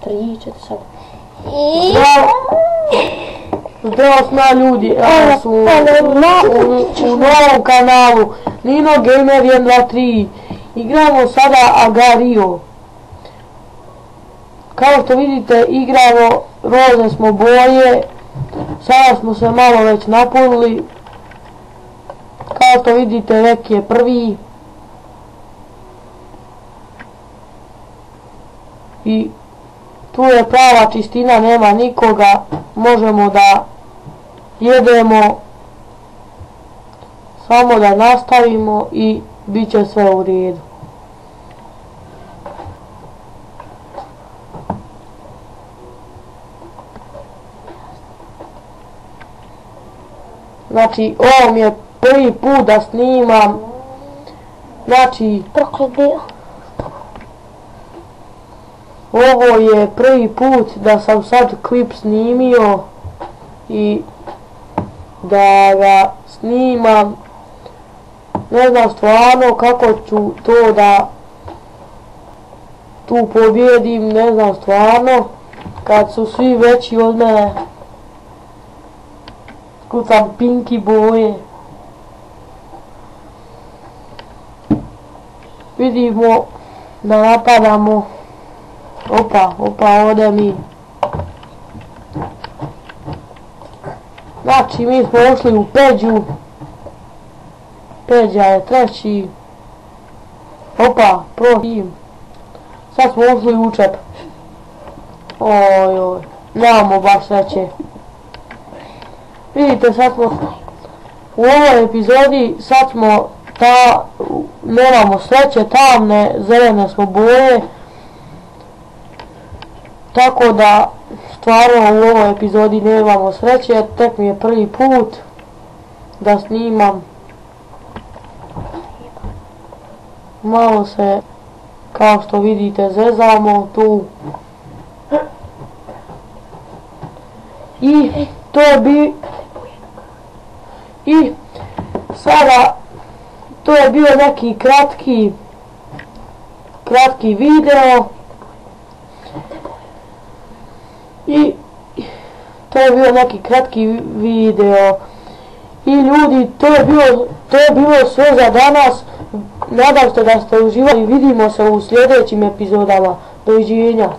3, 4 sad. Zdravo sna ljudi, su u novom kanalu Nino Gamer 123. Igramo sada Agario. Kao što vidite igramo, roze smo boje, sada smo se malo već napunili. Kao što vidite Rek je prvi. I tu je prava čistina, nema nikoga, možemo da jedemo, samo da nastavimo i bit će sve u redu. Znači, ovo mi je prvi put da snimam, znači, Proklet bio. ovo je prvi put da sam sad klip snimio i da ga snimam. Ne znam stvarno kako ću to da tu pobjedim, ne znam stvarno, kad su svi veći od mene. Kucam pinki boje. Vidimo da napadamo. Opa, ode mi. Znači, mi smo ušli u Peđu. Peđa je treći. Opa, protim. Sad smo ušli u Učep. Oj, nemamo baš sreće. Vidite, sad smo u ovoj epizodi, sad smo nemamo sreće, tamne, zelene smo boje. Tako da, stvarno u ovoj epizodi nemamo sreće, tek mi je prvi put da snimam. Malo se, kao što vidite, zezamo tu. I sada, to je bio neki kratki video. I to je bio neki kratki video. I ljudi, to je bilo sve za danas. Nadam se da ste uživali. Vidimo se u sljedećim epizodama. Doviđenja.